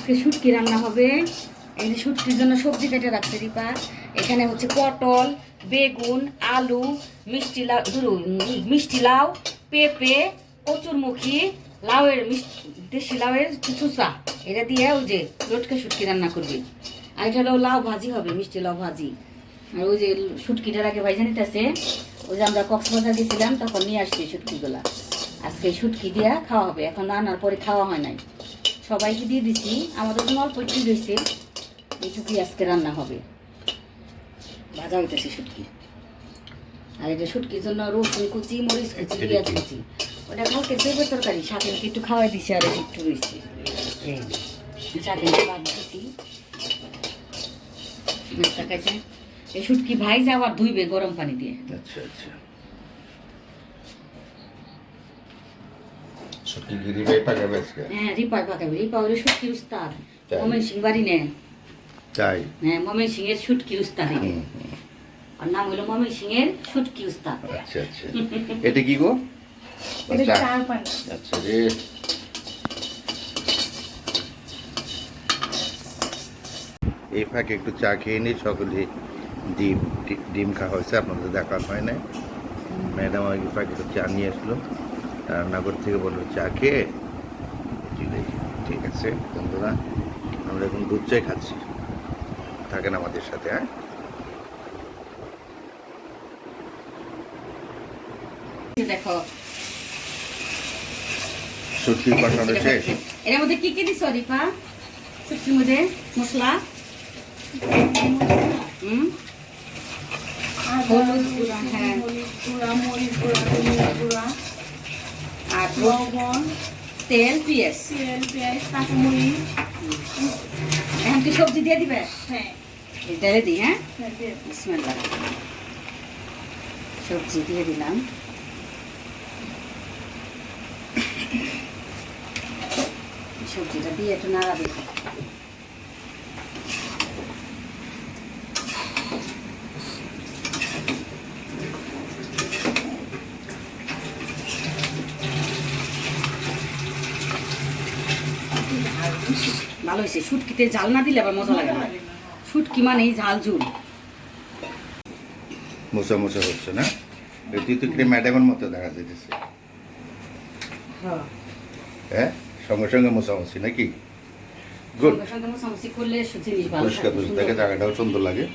আজকে শুটকি রান্না হবে। এই যে শুটকির জন্য সবজি কেটে রাখছে রিপা। এখানে হচ্ছে পটল, বেগুন, আলু, মিষ্টি লাউ, পেঁপে, কচুরমুখী, লাউয়ের দেশি লাউয়ের চুচা, এটা দিয়ে ওই যে লটকে শুটকি রান্না করবে। আর এটা হলো লাউ ভাজি হবে, মিষ্টি লাউ ভাজি। আর ওই যে শুটকিটার আগে ভাইজা নিতেছে। ওই যে আমরা কক্সবাজার গেছিলাম তখন নিয়ে আসছি শুটকিগুলা। আজকে শুটকি দিয়া খাওয়া হবে। এখন রান্নার পরে খাওয়া হয় নাই, সবাইকে দিয়ে দিচ্ছি। আমাদের জন্য অল্প একটু রয়েছে, এইটুকুই আজকে রান্না হবে। ভাজা হইতেছে শুটকি। আর এটা শুটকির জন্য রসুন কুচি, মরিচ কুচি, পেঁয়াজ কুচি। ওটা কালকে দেবের তরকারি সাথে একটু খাওয়াই দিছি, আর একটু রয়েছে সাথে ভাত দিছি। এই শুটকি ভাইজা আবার ধুইবে গরম পানি দিয়ে। আচ্ছা আচ্ছা, শুটকি কি রিপাই পাকাবে আজকে? হ্যাঁ, রিপাই পাকাবে। রিপা হলো শুটকির উস্তাদ, মমেন সিং বাড়ি নেয়। তাই? হ্যাঁ, মমেন সিং এর শুটকি উস্তাদ। আর নাম হলো মমেন সিং এর শুটকি উস্তাদ। আচ্ছা আচ্ছা, এটা কি গো? এটা চার পানি। আচ্ছা রে, এই ফাঁকে একটু চা খেয়ে নিই। সকলে ডিম খাওয়া হয়েছে, আপনাদের দেখা হয় নাই। ম্যাডাম ওই ফাঁকে একটু চা নিয়ে আসলো রান্নাঘর থেকে, বললো চা খেয়ে। ঠিক আছে বন্ধুরা, আমরা এখন দুধ চাই খাচ্ছি, থাকেন আমাদের সাথে। হ্যাঁ, দেখো শুটকি কষানো শেষ। এর মধ্যে কি কি দিছো রিপা? শুটকির মধ্যে মশলা, হলুদ গুঁড়া, হ্যাঁ, মরিচ গুঁড়া, ধনিয়া গুঁড়া, আর লবণ, তেল, পেঁয়াজ, কাঁচামরিচ। এখন কি সবজি দিয়ে দিবে? হ্যাঁ, তেলে দিই। হ্যাঁ, দিয়ে দিন। বিসমিল্লাহ। সবজি দিয়ে দিলাম। সবজিটা দিয়ে একটু নাড়া দিব। ভালো হয়েছে। শুটকিতে ঝাল না দিলে আবার মজা লাগে না। শুটকি মানেই ঝাল ঝুল। মোচা মোচা হচ্ছে না? তুই তো কিনে ম্যাডামের মতো দেখা যাইতেছে। হ্যাঁ, সঙ্গে সঙ্গে মোছামুছি নাকি? গুড। সঙ্গে সঙ্গে মোছামুছি করলে জিনিস ভালো পরিষ্কার থাকে, থাকে, জায়গাটাও সুন্দর লাগে।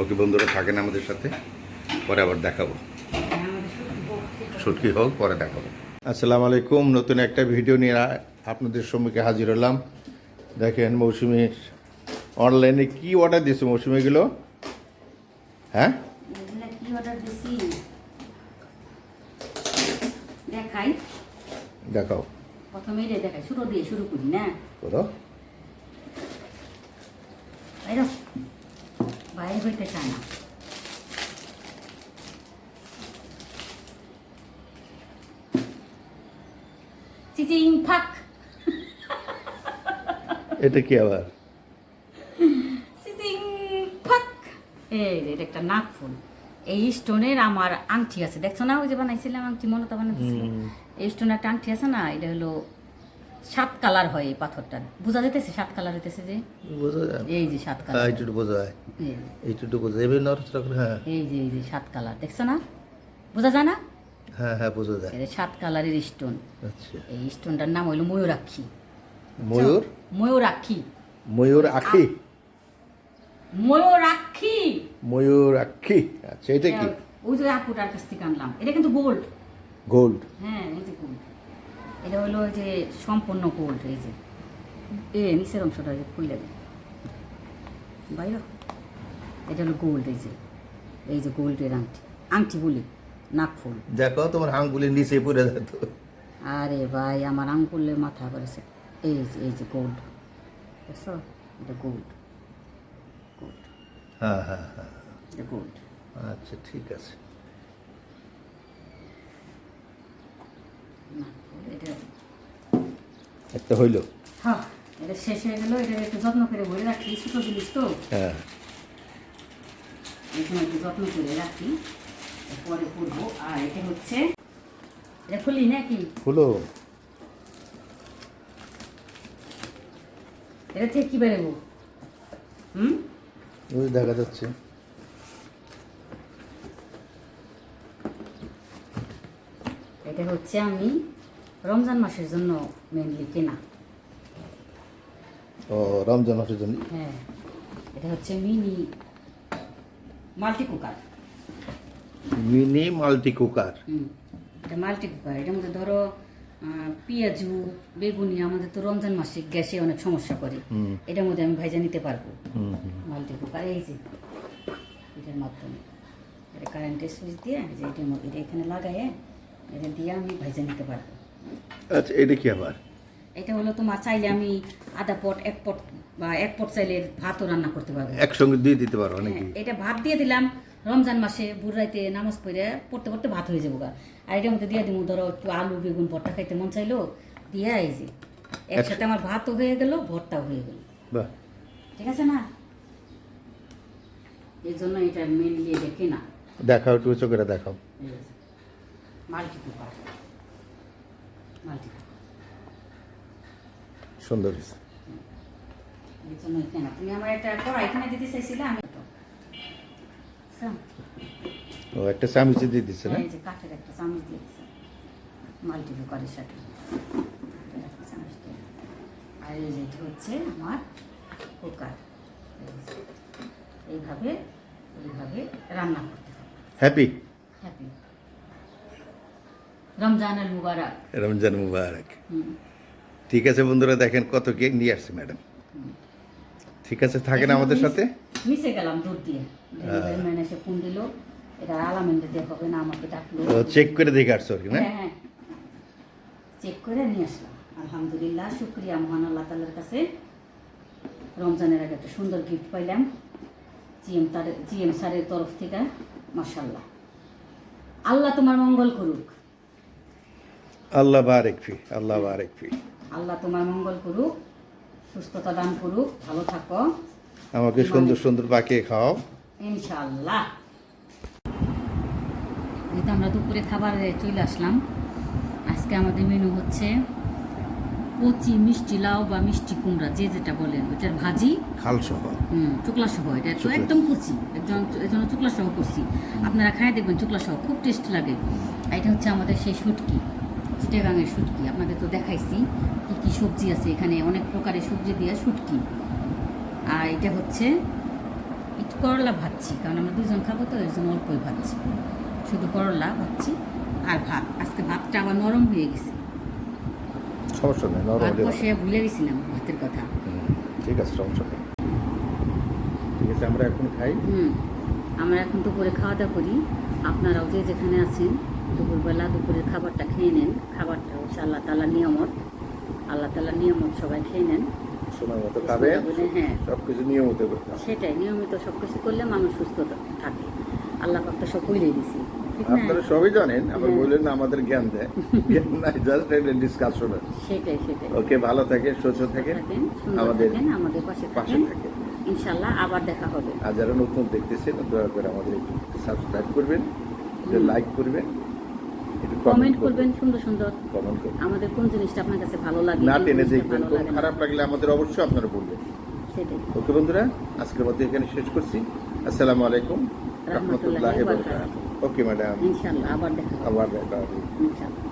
ওকে বন্ধুরা, থাকেন আমাদের সাথে, পরে আবার দেখাবো। শুটকি হোক, পরে দেখাবো। আসসালামু আলাইকুম, নতুন একটা ভিডিও নিয়ে আপনাদের সম্মুখে হাজির হলাম। দেখেন মৌসুমি অনলাইনে কি অর্ডার দিয়েছে মৌসুমি এগুলো। হ্যাঁ, কি অর্ডার দিছি দেখাই। দেখাও। প্রথমে রে দেখাই, শুরু দিয়ে শুরু করি না? করো। বাইরে হইতে চায় না। চিচিং ফাক। এটা কি আবার? চিচিং ফাক। এই যে এটা একটা নাক ফুল। এই স্টোনের আমার আংটি আছে, দেখছো না? ওই যে বানাইছিলাম আংটি, মনে তো বানাইছিলাম। এই স্টোনের একটা আংটি আছে না, এটা হলো 7 কালার হয়। এই পাথরটা বোঝা যেতেছে 7 কালার হইতেছে যে, বোঝা যায়? এই যে 7 কালার। এইটুকু বোঝা যায়, এইটুকু বোঝা যায়। হ্যাঁ, এই যে 7 কালার, দেখছো না? বোঝা যায় না? হ্যাঁ হ্যাঁ, বোঝা যায়। এটা 7 কালারের স্টোন। আচ্ছা, এই স্টোনটার নাম হইলো ময়ূরাক্ষী। ময়ূর? ময়ূরাক্ষী। ময়ূর আখি? ময়ূরাক্ষী। ময়ূর আখি। আচ্ছা, এটা কি? ওই যে আপুটার কাছ থেকে আনলাম। এটা কিন্তু গোল্ড। গোল্ড? হ্যাঁ, এই যে গোল্ড। এটা হলো যে সম্পূর্ণ গোল্ড। এই যে নিচের অংশটা যে খুইলে দেয় বাইরে, এটা হলো গোল্ড। এই যে গোল্ডের আংটি, আংটি বলি, নাকফুল। দেখো তোমার আঙ্গুলের নিচে পড়ে যেত। আরে ভাই, আমার আঙ্গুলে মাথা করেছে। এই যে গোল্ড, বুঝছো? এটা গোল্ড, গোল্ড। হ্যাঁ হ্যাঁ হ্যাঁ, এটা গোল্ড। আচ্ছা ঠিক আছে। এটা একটা হইলো। হ্যাঁ, এটা শেষ হয়ে গেল। এটা একটু যত্ন করে ভরে রাখি, ছোটো জিনিস তো, হ্যাঁ, এখানে একটু যত্ন করে রাখি। পরে করবো। আর এটা হচ্ছে, এটা খুলি নাকি? হলো এটা থেকে কি বেরোবো? ওই দেখা যাচ্ছে। এটা হচ্ছে আমি রমজান মাসের জন্য মেনলি কেনা। ও রমজান মাসের জন্য। হ্যাঁ, এটা হচ্ছে mini multi cooker. Mini multi cooker. এটা মাল্টি কুকার। এটার মধ্যে ধরো পেঁয়াজু বেগুনি, আমাদের তো রমজান মাসে গ্যাসে অনেক সমস্যা করে, এটার মধ্যে আমি ভাইজা নিতে পারবো। মাল্টি কুকার এই যে এটার মাধ্যমে, এটা কারেন্টের সুইচ দিয়ে যে এটার মধ্যে এটা এখানে লাগাই, এটা দিয়ে আমি ভাইজা নিতে পারবো। আচ্ছা, এটা কি আবার? এটা হলো তোমার চাইলে আমি আধা পট এক পট বা এক পট চাইলে ভাতও রান্না করতে পারবো। একসঙ্গে দিয়ে দিতে পারো নাকি? হ্যাঁ, এটা ভাত দিয়ে দিলাম রমজান মাসে বুড়াইতে নামাজ পড়ে পড়তে পড়তে ভাত হয়ে যাবো গা। আর এটার মধ্যে দিয়ে দিব ধরো একটু আলু বেগুন ভর্তা খাইতে মন চাইলো, দিয়ে এই যে একসাথে আমার ভাতও হয়ে গেল ভর্তাও হয়ে গেল। বাহ, ঠিক আছে না? এই জন্য এটা মেনলি এটা কেনা। দেখাও একটু উঁচু করে দেখাও। মাল্টি কুকার, মাল্টি কুকার সুন্দর হয়েছে। এই জন্য কেনা। তুমি আমার একটা কড়াই কিনে দিতে চাইছিলে, আমি তো ও একটা চামচ দিয়ে দিচ্ছে না? এই যে কাঠের একটা চামচ দিয়ে দিচ্ছে মাল্টি কুকারের সাথে। একটা চামচ দিয়ে। আর এই যে এটা হচ্ছে আমার কুকার। এইভাবে এইভাবে রান্না করতে হবে। হ্যাপি হ্যাপি রমজান আল মুবারক। রমজান মুবারক। হুম। ঠিক আছে বন্ধুরা, দেখেন কত কেক নিয়ে আসছে ম্যাডাম। ঠিক আছে, থাকেন আমাদের সাথে। মিশে গেলাম দুধ দিয়ে। ডেলিভারি ম্যান এসে ফোন দিল, এটা আলামেন্টে দিয়ে হবে না, আমাকে ডাকলো। চেক করে দেখে আসছো আর কি না? হ্যাঁ হ্যাঁ, চেক করে নিয়ে আসলাম। আলহামদুলিল্লাহ, শুক্রিয়া মহান আল্লাহ তাআলার কাছে। রমজানের আগে একটা সুন্দর গিফট পাইলাম জিএম স্যারের তরফ থেকে। মাশাআল্লাহ, আল্লাহ তোমার মঙ্গল করুক। আল্লাহ বারেক ফি, আল্লাহ বারেক ফি। আল্লাহ তোমার মঙ্গল করুক, সুস্থতা দান করুক, ভালো থাকো, আমাকে সুন্দর সুন্দর পাকিয়ে খাও ইনশাআল্লাহ। এই তো আমরা দুপুরে খাবারে চলে আসলাম। আজকে আমাদের মেনু হচ্ছে কচি মিষ্টি লাউ বা মিষ্টি কুমড়া, যে যেটা বলেন, ওইটার ভাজি, খাল সহ। চুকলা সহ। এটা তো একদম কচি, একজন চুকলা সহ করছি। আপনারা খাই দেখবেন চুকলা সহ, খুব টেস্ট লাগে। আর এটা হচ্ছে আমাদের সেই শুটকি, চিটাগাঙের শুটকি। আপনাদের তো দেখাইছি কি কি সবজি আছে এখানে, অনেক প্রকারের সবজি দিয়ে শুটকি। আর এটা হচ্ছে একটু করলা ভাজছি, কারণ আমরা দুজন খাবো তো, এর জন্য অল্পই ভাজছি, শুধু করলা ভাজছি আর ভাত। আজকে ভাতটা আবার নরম হয়ে গেছে, সমস্যা নেই, ভাত নরমালি বসে ভুলে গেছিলাম ভাতের কথা। ঠিক আছে, সমস্যা নেই। ঠিক আছে, আমরা এখন খাই। আমরা এখন দুপুরে খাওয়া দাওয়া করি। আপনারাও যে যেখানে আছেন দুপুরবেলা দুপুরের খাবারটা খেয়ে নেন। খাবারটা হচ্ছে আল্লাহ তাআলার নিয়ামত, আল্লাহ তাআলার নিয়ামত, সবাই খেয়ে নেন সময় মতো খাবে, হ্যাঁ সবকিছু নিয়মিত করতে হবে। সেটাই, নিয়মিত সব কিছু করলে মানুষ সুস্থ থাকে। আল্লাহ পাক তো সব কইলেই দিছি, ঠিক না? আপনারা সবই জানেন, আবার বললেন না আমাদের জ্ঞান দেয়, জ্ঞান নাই, জাস্ট একটা ডিসকাশন। সেটাই সেটাই। ওকে, ভালো থাকেন, সুস্থ থাকেন, সুন্দর আমাদের থাকেন, আমাদের পাশে পাশে থাকেন। থাকেন। ইনশাআল্লাহ আবার দেখা হবে। আর যারা নতুন দেখতেছেন, দয়া করে আমাদের একটু সাবস্ক্রাইব করবেন, একটু লাইক করবেন, একটু কমেন্ট করবেন, সুন্দর সুন্দর কমেন্ট করবেন, আমাদের কোন জিনিসটা আপনার কাছে ভালো লাগে, না কোন টেনে জিনিসটা দেখবেন। ভালো খুব লাগে না। খারাপ লাগলে আমাদের অবশ্যই আপনারা বলবেন। সেটাই। ওকে বন্ধুরা, আজকের মতো এখানে শেষ করছি। আসসালামু আলাইকুম রহমতুল্লাহি ওয়া বারাকাতুহু। ওকে ম্যাডাম, ইনশাআল্লাহ আবার দেখা হবে। আবার দেখা হবে। ইনশাআল্লাহ।